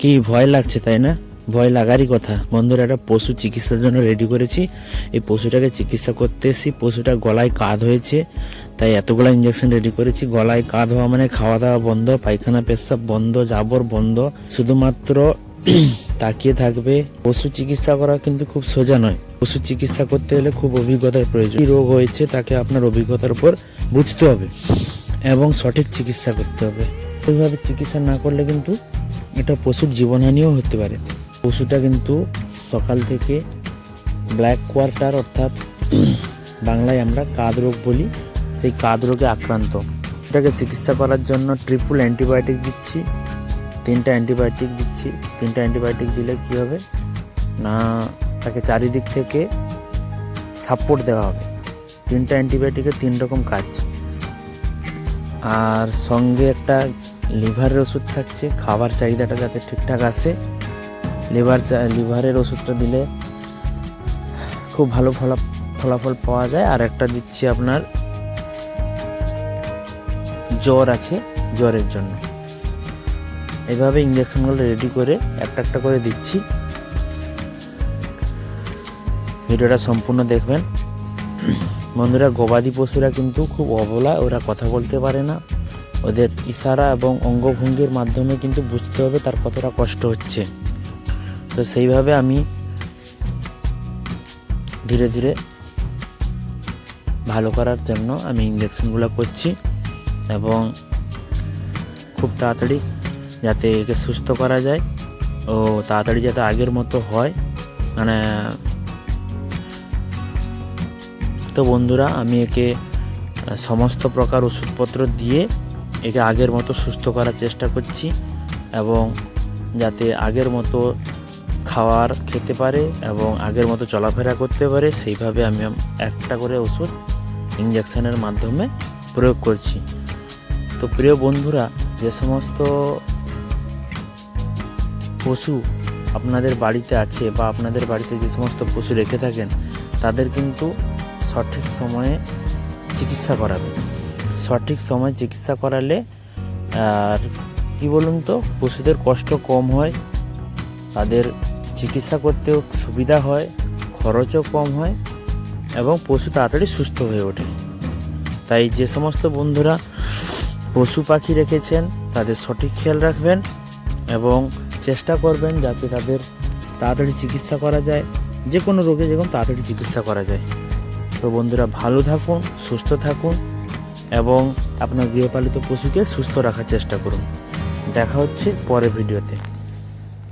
কি ভয় লাগছে তাই না? ভয় লাগারই কথা। বন্ধুরা, একটা পশু চিকিৎসার জন্য রেডি করেছি। এই পশুটাকে চিকিৎসা করতে এসেছি। পশুটা গলায় কাঁধ হয়েছে, তাই এতগুলো ইঞ্জেকশন রেডি করেছি। গলায় কাঁধ হওয়া মানে খাওয়া দাওয়া বন্ধ, পায়খানা পেশাব বন্ধ, জাবর বন্ধ, শুধুমাত্র তাকিয়ে থাকবে। পশু চিকিৎসা করা কিন্তু খুব সোজা নয়। পশু চিকিৎসা করতে হলে খুব অভিজ্ঞতার প্রয়োজন। কি রোগ হয়েছে তাকে আপনার অভিজ্ঞতার উপর বুঝতে হবে এবং সঠিক চিকিৎসা করতে হবে। ওইভাবে চিকিৎসা না করলে কিন্তু এটা পশুর জীবনহানিও হতে পারে। পশুটা কিন্তু সকাল থেকে ব্ল্যাক কোয়ার্টার অর্থাৎ বাংলায় আমরা কাঁধ রোগ বলি, সেই কাঁধ রোগে আক্রান্ত। এটাকে চিকিৎসা করার জন্য ট্রিপল অ্যান্টিবায়োটিক দিচ্ছি, 3টা অ্যান্টিবায়োটিক দিচ্ছি। 3টা অ্যান্টিবায়োটিক দিলে কি হবে না, তাকে চারিদিক থেকে সাপোর্ট দেওয়া হবে। 3টা অ্যান্টিবায়োটিকের 3 রকম কাজ। আর সঙ্গে একটা লিভারের ওষুধ থাকছে, খাবার চাহিদাটা যাতে ঠিকঠাক আসে। লিভারের ওষুধটা দিলে খুব ভালো ফলাফল পাওয়া যায়। আর একটা দিচ্ছি আপনার জ্বর আছে, জ্বরের জন্য। এইভাবে ইঞ্জেকশনগুলো রেডি করে একটা একটা করে দিচ্ছি। ভিডিওটা সম্পূর্ণ দেখবেন। বন্ধুরা, গবাদি পশুরা কিন্তু খুব অবলা, ওরা কথা বলতে পারে না। ওদের ইশারা এবং অঙ্গভঙ্গির মাধ্যমে কিন্তু বুঝতে হবে তার কতটা কষ্ট হচ্ছে। তো সেইভাবে আমি ধীরে ধীরে ভালো করার জন্য আমি ইঞ্জেকশনগুলো করছি এবং খুব তাড়াতাড়ি যাতে একে সুস্থ করা যায় ও তাড়াতাড়ি যাতে আগের মতো হয়। মানে তো বন্ধুরা, আমি একে সমস্ত প্রকার ওষুধপত্র দিয়ে একে আগের মতো সুস্থ করার চেষ্টা করছি এবং যাতে আগের মতো খাবার খেতে পারে এবং আগের মতো চলাফেরা করতে পারে, সেইভাবে আমি একটা করে ওষুধ ইঞ্জেকশনের মাধ্যমে প্রয়োগ করছি। তো প্রিয় বন্ধুরা, যে সমস্ত পশু আপনাদের বাড়িতে আছে বা আপনাদের বাড়িতে যে সমস্ত পশু রেখে থাকেন, তাদের কিন্তু সঠিক সময়ে চিকিৎসা করাবে। সঠিক সময়ে চিকিৎসা করালে আর কি বলুন তো, পশুদের কষ্ট কম হয়, তাদের চিকিৎসা করতেও সুবিধা হয়, খরচও কম হয় এবং পশু তাড়াতাড়ি সুস্থ হয়ে ওঠে। তাই যে সমস্ত বন্ধুরা পশু পাখি রেখেছেন তাদের সঠিক খেয়াল রাখবেন এবং চেষ্টা করবেন যাতে তাদের তাড়াতাড়ি চিকিৎসা করা যায়। যে কোনো রোগে যেমন তাড়াতাড়ি চিকিৎসা করা যায়। তো বন্ধুরা, ভালো থাকুন, সুস্থ থাকুন এবং আপনার গৃহপালিত পশুকে সুস্থ রাখার চেষ্টা করুন। দেখা হচ্ছে পরের ভিডিওতে।